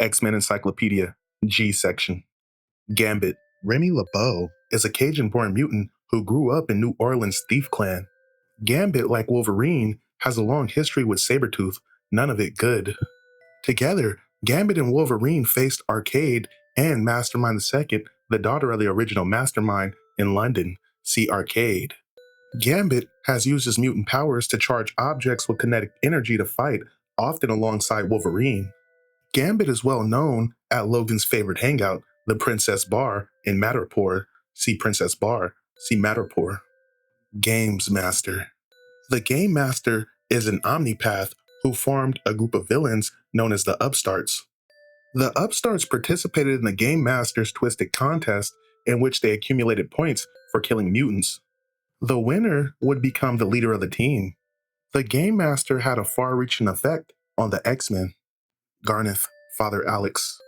X-Men Encyclopedia, G section. Gambit. Remy LeBeau is a Cajun-born mutant who grew up in New Orleans' Thief Clan. Gambit, like Wolverine, has a long history with Sabretooth, none of it good. Together, Gambit and Wolverine faced Arcade and Mastermind II, the daughter of the original Mastermind, in London. See Arcade. Gambit has used his mutant powers to charge objects with kinetic energy to fight, often alongside Wolverine. Gambit is well known at Logan's favorite hangout, the Princess Bar in Madripoor. See Princess Bar, see Madripoor. Games Master. The Game Master is an omnipath who formed a group of villains known as the Upstarts. The Upstarts participated in the Game Master's Twisted Contest, in which they accumulated points for killing mutants. The winner would become the leader of the team. The Game Master had a far-reaching effect on the X-Men. Garnoff, Father Alex.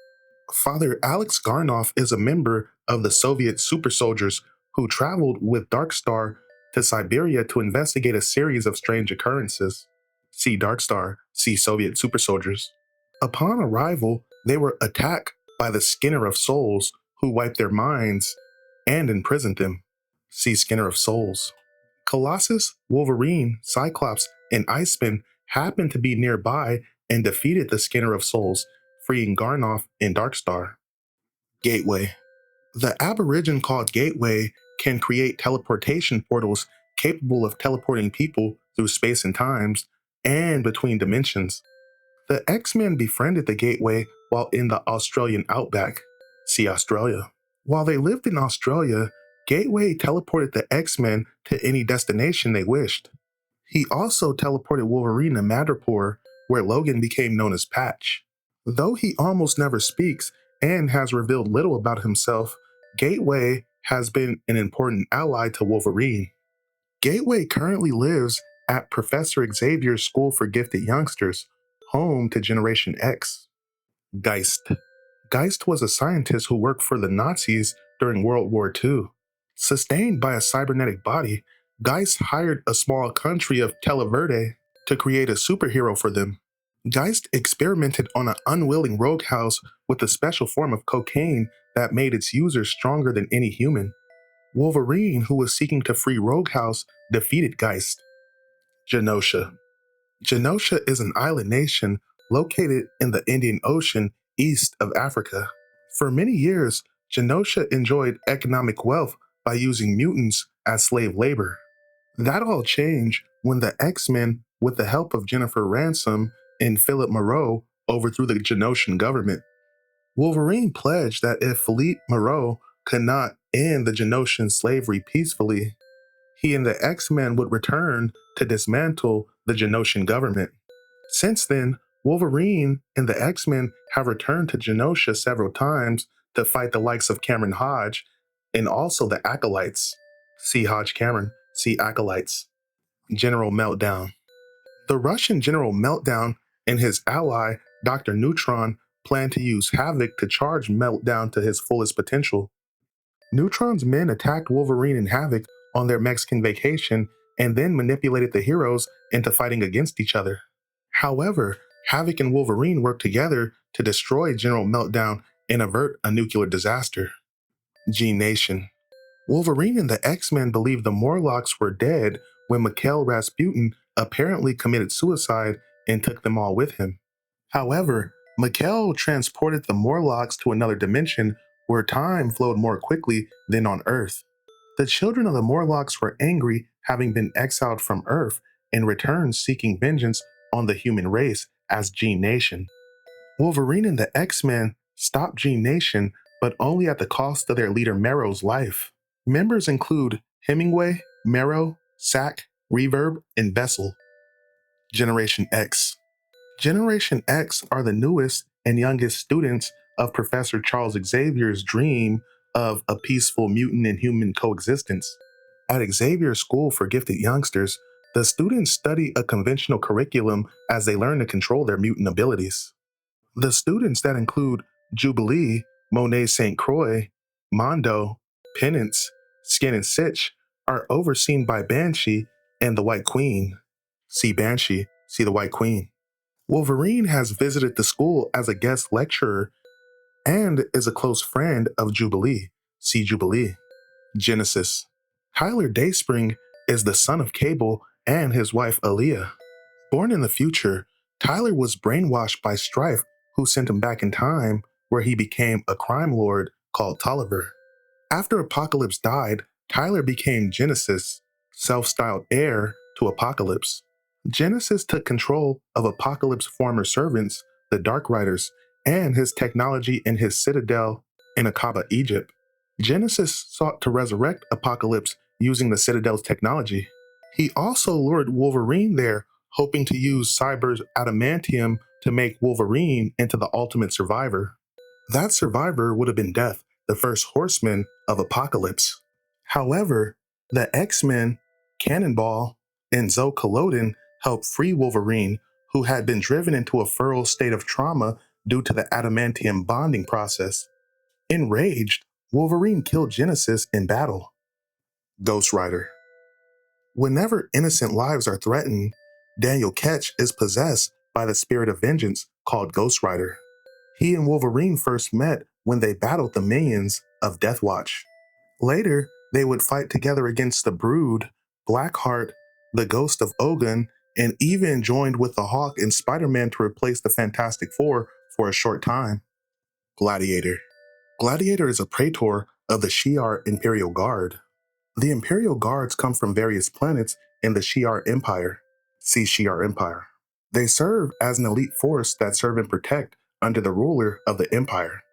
Father Alex Garnoff is a member of the Soviet super soldiers who traveled with Darkstar to Siberia to investigate a series of strange occurrences. See Darkstar, see Soviet super soldiers. Upon arrival, they were attacked by the Skinner of Souls, who wiped their minds and imprisoned them. See Skinner of Souls. Colossus, Wolverine, Cyclops, and Iceman happened to be nearby and defeated the Skinner of Souls, freeing Garnoff and Darkstar. Gateway. The Aborigine called Gateway can create teleportation portals capable of teleporting people through space and times and between dimensions. The X-Men befriended the Gateway while in the Australian outback. See Australia. While they lived in Australia, Gateway teleported the X-Men to any destination they wished. He also teleported Wolverine to Madripoor, where Logan became known as Patch. Though he almost never speaks and has revealed little about himself, Gateway has been an important ally to Wolverine. Gateway currently lives at Professor Xavier's School for Gifted Youngsters, home to Generation X. Geist. Geist was a scientist who worked for the Nazis during World War II. Sustained by a cybernetic body, Geist hired a small country of Televerde to create a superhero for them. Geist experimented on an unwilling rogue house with a special form of cocaine that made its users stronger than any human. Wolverine, who was seeking to free Rogue House, defeated Geist. Genosha. Genosha is an island nation located in the Indian Ocean east of Africa. For many years, Genosha enjoyed economic wealth by using mutants as slave labor. That all changed when the X-Men, with the help of Jennifer Ransom and Philip Moreau, overthrew the Genoshan government. Wolverine pledged that if Philippe Moreau could not end the Genoshan slavery peacefully, he and the X-Men would return to dismantle the Genoshan government. Since then, Wolverine and the X-Men have returned to Genosha several times to fight the likes of Cameron Hodge and also the Acolytes. See Hodge Cameron, see Acolytes. General Meltdown. The Russian General Meltdown and his ally, Dr. Neutron, plan to use Havoc to charge Meltdown to his fullest potential. Neutron's men attacked Wolverine and Havoc on their Mexican vacation and then manipulated the heroes into fighting against each other. However, Havoc and Wolverine work together to destroy General Meltdown and avert a nuclear disaster. G-Nation. Wolverine and the X-Men believed the Morlocks were dead when Mikhail Rasputin apparently committed suicide and took them all with him. However, Mikhail transported the Morlocks to another dimension where time flowed more quickly than on Earth. The children of the Morlocks were angry, having been exiled from Earth, and returned seeking vengeance on the human race as G-Nation. Wolverine and the X-Men stopped G-Nation, but only at the cost of their leader Marrow's life. Members include Hemingway, Marrow, Sack, Reverb, and Vessel. Generation X. Generation X are the newest and youngest students of Professor Charles Xavier's dream of a peaceful mutant and human coexistence. At Xavier's School for Gifted Youngsters, the students study a conventional curriculum as they learn to control their mutant abilities. The students that include Jubilee, Monet St. Croix, Mondo, Penance, Skin and Sitch are overseen by Banshee and the White Queen. See Banshee, see the White Queen. Wolverine has visited the school as a guest lecturer and is a close friend of Jubilee. See Jubilee. Genesis. Tyler Dayspring is the son of Cable and his wife Aaliyah. Born in the future, Tyler was brainwashed by Strife, who sent him back in time, where he became a crime lord called Tolliver. After Apocalypse died, Tyler became Genesis, self-styled heir to Apocalypse. Genesis took control of Apocalypse's former servants, the Dark Riders, and his technology in his citadel in Akaba, Egypt. Genesis sought to resurrect Apocalypse using the Citadel's technology. He also lured Wolverine there, hoping to use Cyber's adamantium to make Wolverine into the ultimate survivor. That survivor would have been Death, the first horseman of Apocalypse. However, the X-Men, Cannonball, and Zoe Culloden helped free Wolverine, who had been driven into a feral state of trauma due to the adamantium bonding process. Enraged, Wolverine killed Genesis in battle. Ghost Rider. Whenever innocent lives are threatened, Daniel Ketch is possessed by the spirit of vengeance called Ghost Rider. He and Wolverine first met when they battled the minions of Deathwatch. Later, they would fight together against the Brood, Blackheart, the Ghost of Ogun, and even joined with the Hawk and Spider-Man to replace the Fantastic Four for a short time. Gladiator. Gladiator is a praetor of the Shi'ar Imperial Guard. The Imperial Guards come from various planets in the Shi'ar Empire. See Shi'ar Empire. They serve as an elite force that serve and protect under the ruler of the Empire.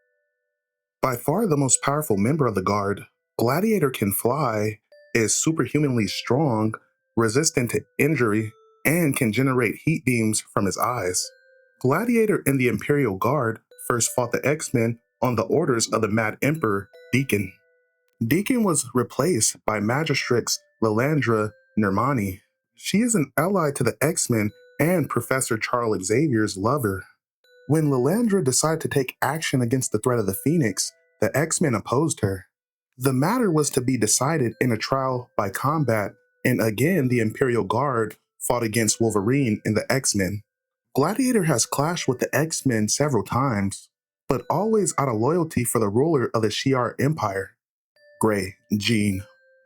By far the most powerful member of the Guard, Gladiator can fly, is superhumanly strong, resistant to injury, and can generate heat beams from his eyes. Gladiator and the Imperial Guard first fought the X-Men on the orders of the Mad Emperor, Deacon. Deacon was replaced by Magistrix Lilandra Nermani. She is an ally to the X-Men and Professor Charles Xavier's lover. When Lilandra decided to take action against the threat of the Phoenix, the X-Men opposed her. The matter was to be decided in a trial by combat, and again the Imperial Guard fought against Wolverine and the X-Men. Gladiator has clashed with the X-Men several times, but always out of loyalty for the ruler of the Shi'ar Empire. Grey, Jean.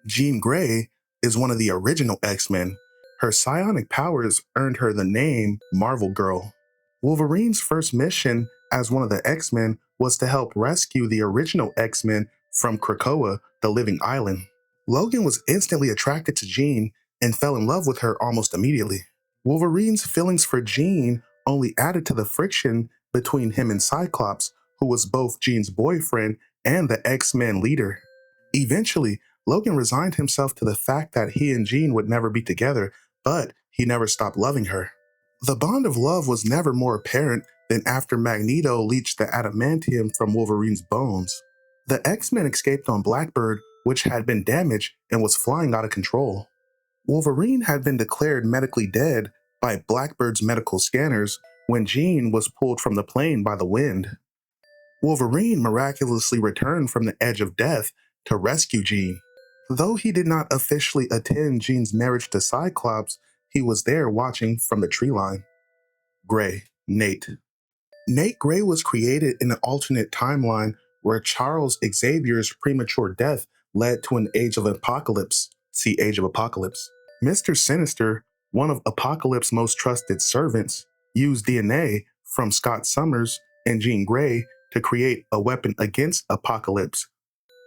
Jean Grey is one of the original X-Men. Her psionic powers earned her the name Marvel Girl. Wolverine's first mission as one of the X-Men was to help rescue the original X-Men from Krakoa, the living island. Logan was instantly attracted to Jean and fell in love with her almost immediately. Wolverine's feelings for Jean only added to the friction between him and Cyclops, who was both Jean's boyfriend and the X-Men leader. Eventually, Logan resigned himself to the fact that he and Jean would never be together, but he never stopped loving her. The bond of love was never more apparent than after Magneto leached the adamantium from Wolverine's bones. The X-Men escaped on Blackbird, which had been damaged and was flying out of control. Wolverine had been declared medically dead by Blackbird's medical scanners when Jean was pulled from the plane by the wind. Wolverine miraculously returned from the edge of death to rescue Jean. Though he did not officially attend Jean's marriage to Cyclops, he was there watching from the tree line. Grey, Nate. Nate Grey was created in an alternate timeline where Charles Xavier's premature death led to an Age of Apocalypse. See Age of Apocalypse. Mr. Sinister, one of Apocalypse's most trusted servants, used DNA from Scott Summers and Jean Grey to create a weapon against Apocalypse.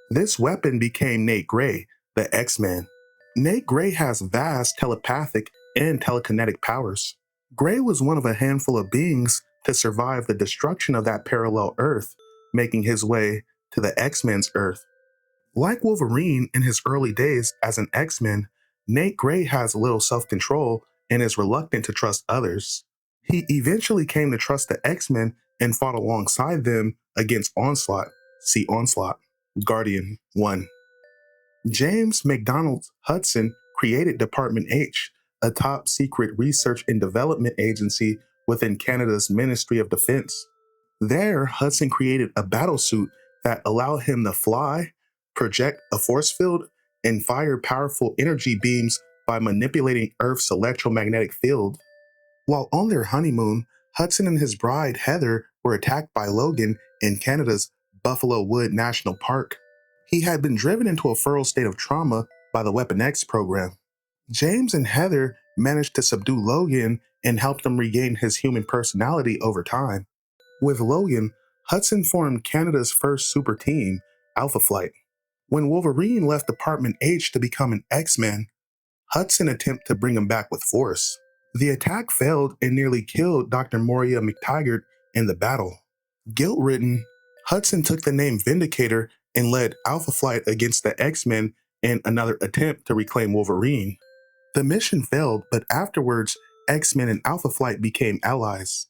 This weapon became Nate Grey, the X-Man. Nate Grey has vast telepathic and telekinetic powers. Grey was one of a handful of beings to survive the destruction of that parallel Earth, making his way to the X-Men's Earth. Like Wolverine in his early days as an X-Men, Nate Grey has little self-control and is reluctant to trust others. He eventually came to trust the X-Men and fought alongside them against Onslaught. See Onslaught. Guardian 1. James McDonald Hudson created Department H, a top-secret research and development agency within Canada's Ministry of Defense. There, Hudson created a battlesuit that allowed him to fly, project a force field, and fire powerful energy beams by manipulating Earth's electromagnetic field. While on their honeymoon, Hudson and his bride, Heather, were attacked by Logan in Canada's Buffalo Wood National Park. He had been driven into a feral state of trauma by the Weapon X program. James and Heather managed to subdue Logan and helped him regain his human personality over time. With Logan, Hudson formed Canada's first super team, Alpha Flight. When Wolverine left Department H to become an X-Men, Hudson attempted to bring him back with force. The attack failed and nearly killed Dr. Moria McTaggart in the battle. Guilt-ridden, Hudson took the name Vindicator and led Alpha Flight against the X-Men in another attempt to reclaim Wolverine. The mission failed, but afterwards, X-Men and Alpha Flight became allies.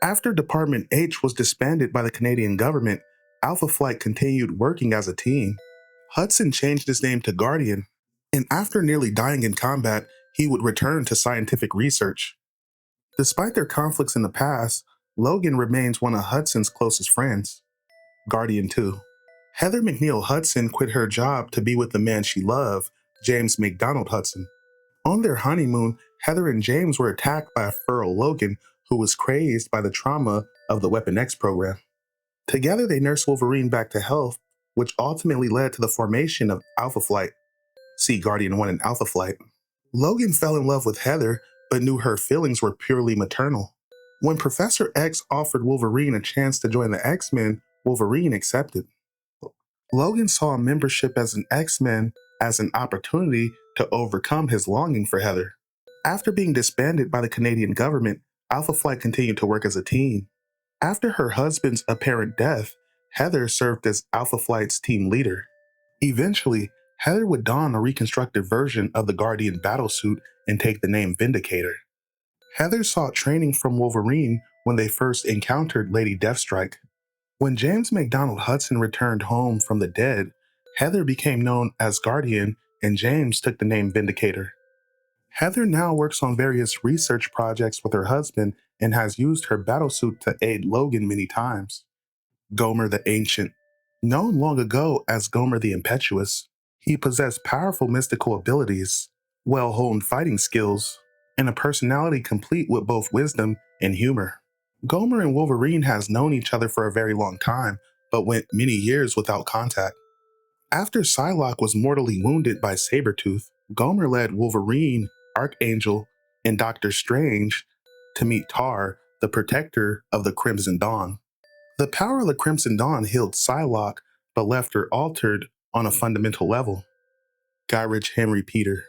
After Department H was disbanded by the Canadian government, Alpha Flight continued working as a team. Hudson changed his name to Guardian, and after nearly dying in combat, he would return to scientific research. Despite their conflicts in the past, Logan remains one of Hudson's closest friends. Guardian 2. Heather McNeil Hudson quit her job to be with the man she loved, James McDonald Hudson. On their honeymoon, Heather and James were attacked by a feral Logan who was crazed by the trauma of the Weapon X program. Together, they nursed Wolverine back to health, which ultimately led to the formation of Alpha Flight. See Guardian 1 and Alpha Flight. Logan fell in love with Heather, but knew her feelings were purely maternal. When Professor X offered Wolverine a chance to join the X-Men, Wolverine accepted. Logan saw membership as an X-Men as an opportunity to overcome his longing for Heather. After being disbanded by the Canadian government, Alpha Flight continued to work as a team. After her husband's apparent death, Heather served as Alpha Flight's team leader. Eventually, Heather would don a reconstructed version of the Guardian battlesuit and take the name Vindicator. Heather sought training from Wolverine when they first encountered Lady Deathstrike. When James McDonald Hudson returned home from the dead, Heather became known as Guardian and James took the name Vindicator. Heather now works on various research projects with her husband and has used her battlesuit to aid Logan many times. Gomer the Ancient. Known long ago as Gomer the Impetuous, he possessed powerful mystical abilities, well-honed fighting skills, and a personality complete with both wisdom and humor. Gomer and Wolverine has known each other for a very long time, but went many years without contact. After Psylocke was mortally wounded by Sabretooth, Gomer led Wolverine, Archangel, and Doctor Strange to meet Tar, the protector of the Crimson Dawn. The power of the Crimson Dawn healed Psylocke, but left her altered on a fundamental level. Guyrich Henry Peter.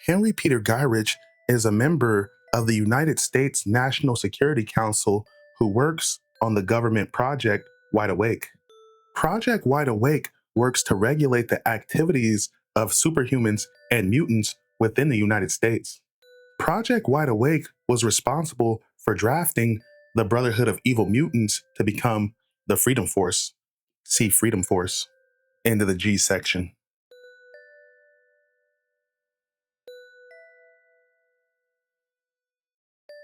Henry Peter Guyrich is a member of the United States National Security Council who works on the government Project Wide Awake. Project Wide Awake works to regulate the activities of superhumans and mutants within the United States. Project Wide Awake was responsible for drafting the Brotherhood of Evil Mutants to become the Freedom Force. See Freedom Force. End of the G section.